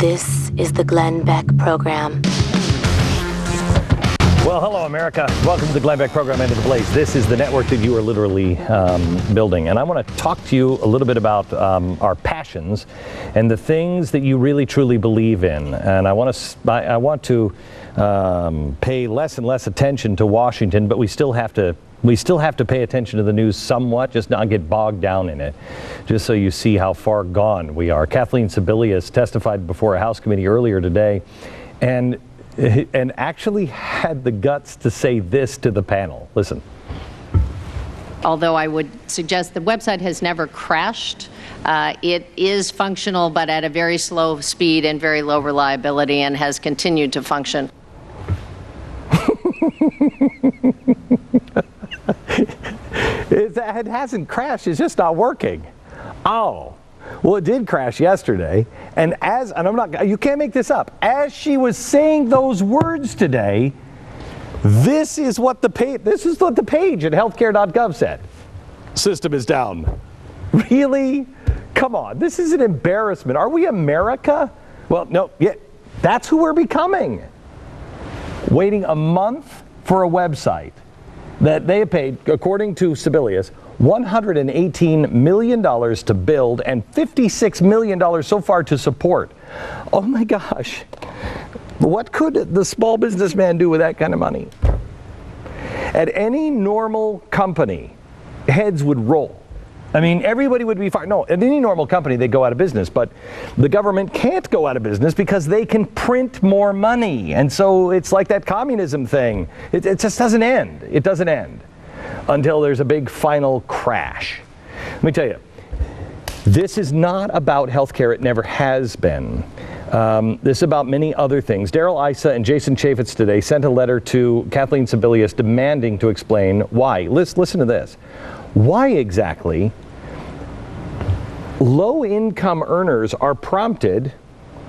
This is the Glenn Beck Program. Well, hello, America. Welcome to the Glenn Beck Program, End of the Blaze. This is the network that you are literally building. And I want to talk to you a little bit about our passions and the things that you really, truly believe in. And I want to pay less and less attention to Washington, but we still have to pay attention to the news somewhat, just not get bogged down in it, just so you see how far gone we are. Kathleen Sebelius testified before a House committee earlier today and actually had the guts to say this to the panel. Listen. Although I would suggest the website has never crashed. It is functional, but at a very slow speed and very low reliability, and has continued to function. It hasn't crashed, it's just not working. Oh, well, it did crash yesterday, and you can't make this up. As she was saying those words today, this is what the page at healthcare.gov said. System is down. Really? Come on, this is an embarrassment. Are we America? Well, no, yeah, that's who we're becoming. Waiting a month for a website that they have paid, according to Sebelius, $118 million to build and $56 million so far to support. Oh my gosh. What could the small businessman do with that kind of money? At any normal company, heads would roll. I mean, everybody would be fine. No, at any normal company, they go out of business, but the government can't go out of business because they can print more money. And so it's like that communism thing. It just doesn't end. It doesn't end until there's a big final crash. Let me tell you, this is not about healthcare. It never has been. This is about many other things. Darrell Issa and Jason Chaffetz today sent a letter to Kathleen Sebelius demanding to explain why. Listen to this. Why exactly low-income earners are prompted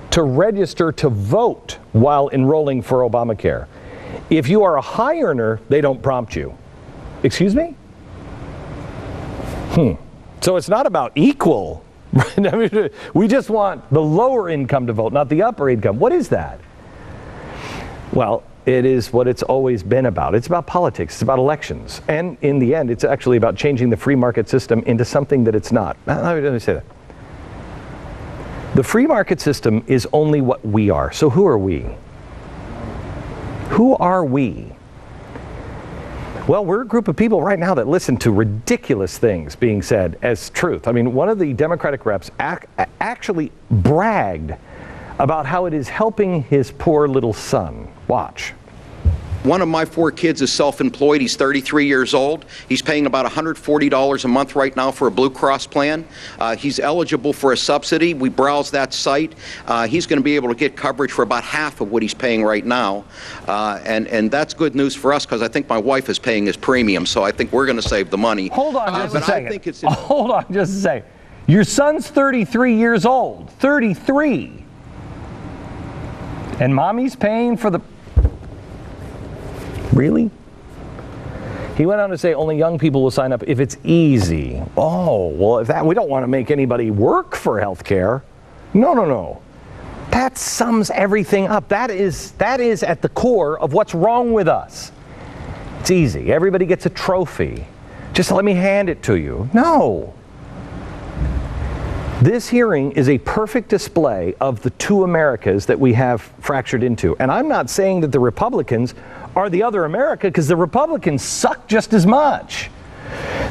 to register to vote while enrolling for Obamacare. If you are a high earner, they don't prompt you. Excuse me? So it's not about equal. We just want the lower income to vote, not the upper income. What is that? Well, it is what it's always been about. It's about politics. It's about elections. And in the end, it's actually about changing the free market system into something that it's not. Let me say that. The free market system is only what we are. So who are we? Who are we? Well, we're a group of people right now that listen to ridiculous things being said as truth. I mean, one of the Democratic reps actually bragged about how it is helping his poor little son. Watch. One of my 4 kids is self-employed. He's 33 years old. He's paying about $140 a month right now for a Blue Cross plan. He's eligible for a subsidy. We browse that site. He's going to be able to get coverage for about half of what he's paying right now. And that's good news for us because I think my wife is paying his premium, so I think we're going to save the money. Hold on just a second. Hold on just a second. Your son's 33 years old. 33. And mommy's paying for the... Really? He went on to say only young people will sign up if it's easy. Oh, well, we don't want to make anybody work for health care. No. That sums everything up. That is at the core of what's wrong with us. It's easy. Everybody gets a trophy. Just let me hand it to you. No. This hearing is a perfect display of the two Americas that we have fractured into. And I'm not saying that the Republicans are the other America, because the Republicans suck just as much.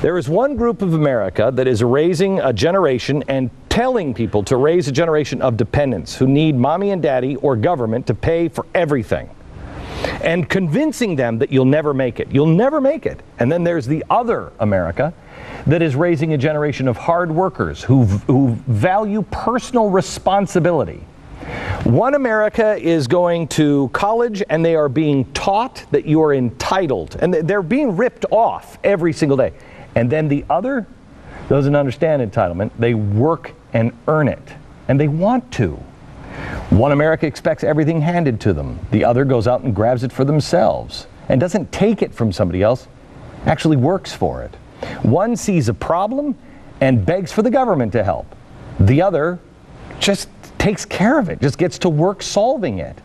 There is one group of America that is raising a generation and telling people to raise a generation of dependents who need mommy and daddy or government to pay for everything, and convincing them that you'll never make it. You'll never make it. And then there's the other America that is raising a generation of hard workers who value personal responsibility. One America is going to college and they are being taught that you are entitled, and they're being ripped off every single day. And then the other doesn't understand entitlement. They work and earn it, and they want to. One America expects everything handed to them. The other goes out and grabs it for themselves and doesn't take it from somebody else, actually works for it. One sees a problem and begs for the government to help. The other just takes care of it, just gets to work solving it.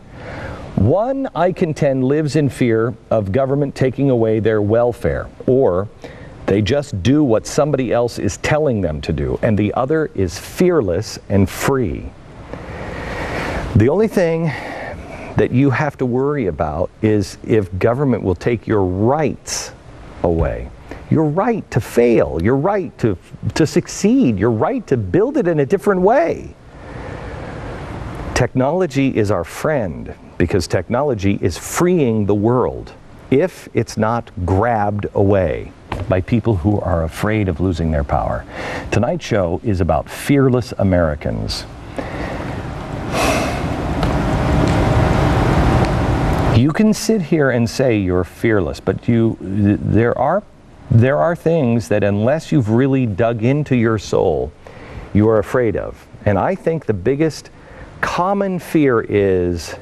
One, I contend, lives in fear of government taking away their welfare, or they just do what somebody else is telling them to do, and the other is fearless and free. The only thing that you have to worry about is if government will take your rights away. Your right to fail, your right to succeed, your right to build it in a different way. Technology is our friend because technology is freeing the world if it's not grabbed away by people who are afraid of losing their power. Tonight's show is about fearless Americans. You can sit here and say you're fearless, but there are things that unless you've really dug into your soul, you are afraid of. And I think the biggest common fear is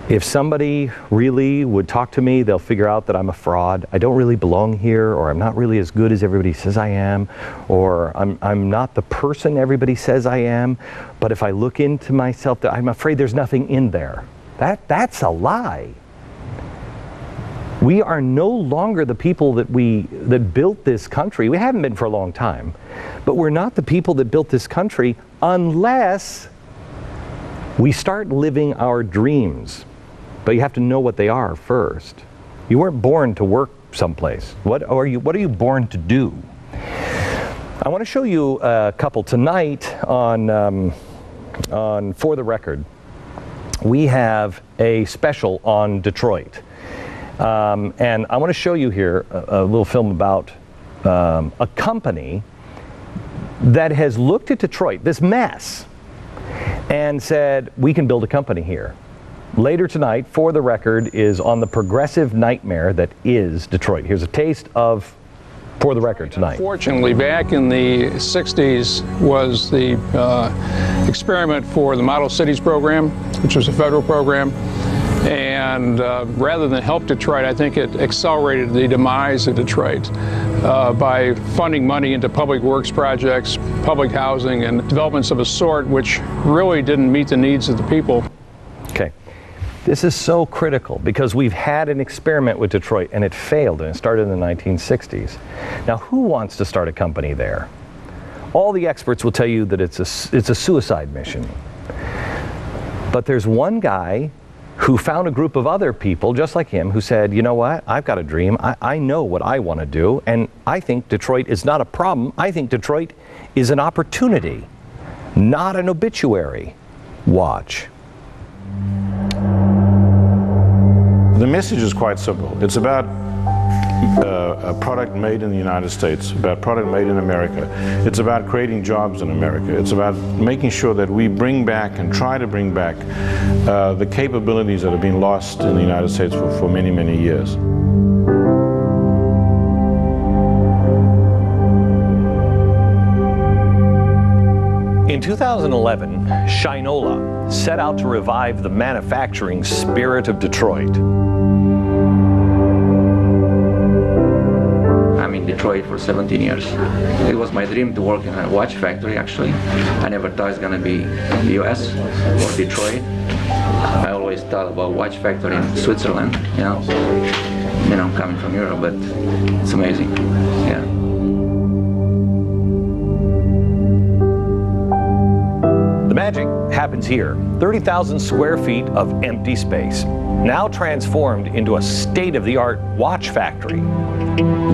if somebody really would talk to me, they'll figure out that I'm a fraud, I don't really belong here, or I'm not really as good as everybody says I am, or I'm not the person everybody says I am, but if I look into myself, I'm afraid there's nothing in there. That's a lie. We are no longer the people that built this country. We haven't been for a long time, but we're not the people that built this country unless we start living our dreams. But you have to know what they are first. You weren't born to work someplace. What are you born to do? I want to show you a couple tonight on For the Record. We have a special on Detroit. And I want to show you here a little film about a company that has looked at Detroit, this mess, and said, we can build a company here. Later tonight, For the Record is on the progressive nightmare that is Detroit. Here's a taste of For the Record tonight. Unfortunately, back in the 60s was the experiment for the Model Cities program, which was a federal program. And rather than help Detroit, I think it accelerated the demise of Detroit by funding money into public works projects, public housing, and developments of a sort which really didn't meet the needs of the people. Okay. This is so critical because we've had an experiment with Detroit and it failed, and it started in the 1960s. Now, who wants to start a company there? All the experts will tell you that it's a suicide mission. But there's one guy who found a group of other people just like him who said, you know what, I've got a dream, I know what I want to do, and I think Detroit is not a problem, I think Detroit is an opportunity, not an obituary. Watch. The message is quite simple. It's about a product made in the United States, about product made in America. It's about creating jobs in America. It's about making sure that we bring back and try to bring back the capabilities that have been lost in the United States for many, many years. In 2011, Shinola set out to revive the manufacturing spirit of Detroit. I'm in Detroit for 17 years. It was my dream to work in a watch factory, actually. I never thought it's going to be US or Detroit. I always thought about watch factory in Switzerland, you know, coming from Europe, but it's amazing, yeah. The magic happens here. 30,000 square feet of empty space, now transformed into a state-of-the-art watch factory.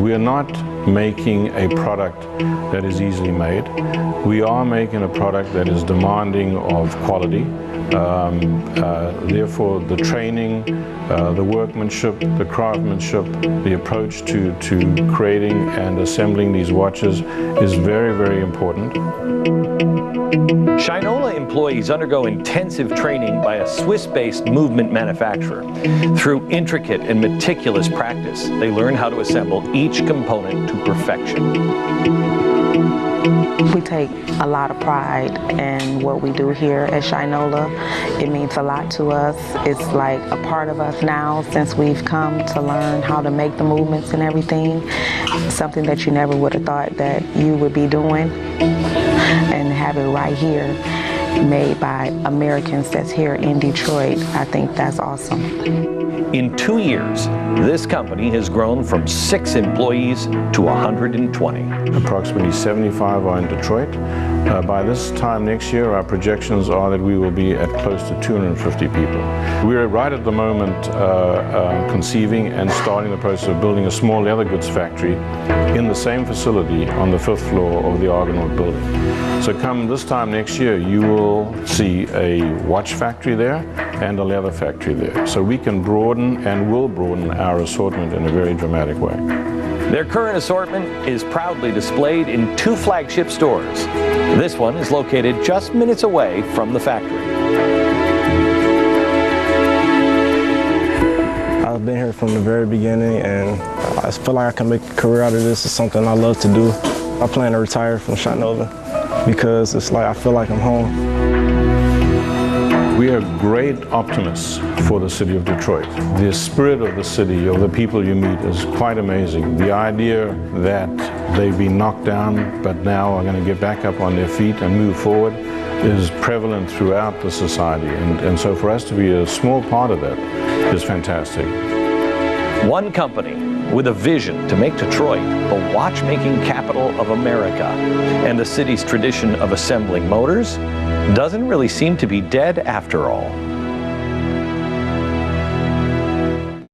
We are not making a product that is easily made. We are making a product that is demanding of quality. Therefore, the training, the workmanship, the craftsmanship, the approach to creating and assembling these watches is very, very important. Shinola employees undergo intensive training by a Swiss-based movement manufacturer. Through intricate and meticulous practice, they learn how to assemble each component to perfection. We take a lot of pride in what we do here at Shinola. It means a lot to us. It's like a part of us now since we've come to learn how to make the movements and everything. Something that you never would have thought that you would be doing, and have it right here made by Americans that's here in Detroit. I think that's awesome. In 2 years, this company has grown from 6 employees to 120. Approximately 75 are in Detroit. By this time next year, our projections are that we will be at close to 250 people. We're right at the moment conceiving and starting the process of building a small leather goods factory in the same facility on the 5th floor of the Argonaut building. So come this time next year, you will see a watch factory there and a leather factory there. So we can broaden and will broaden our assortment in a very dramatic way. Their current assortment is proudly displayed in 2 flagship stores. This one is located just minutes away from the factory. I've been here from the very beginning, and I feel like I can make a career out of this. It's something I love to do. I plan to retire from Chattanooga because it's like I feel like I'm home. We are great optimists for the city of Detroit. The spirit of the city, of the people you meet, is quite amazing. The idea that they've been knocked down but now are going to get back up on their feet and move forward is prevalent throughout the society. And so for us to be a small part of that is fantastic. One company with a vision to make Detroit the watchmaking capital of America, and the city's tradition of assembling motors doesn't really seem to be dead after all.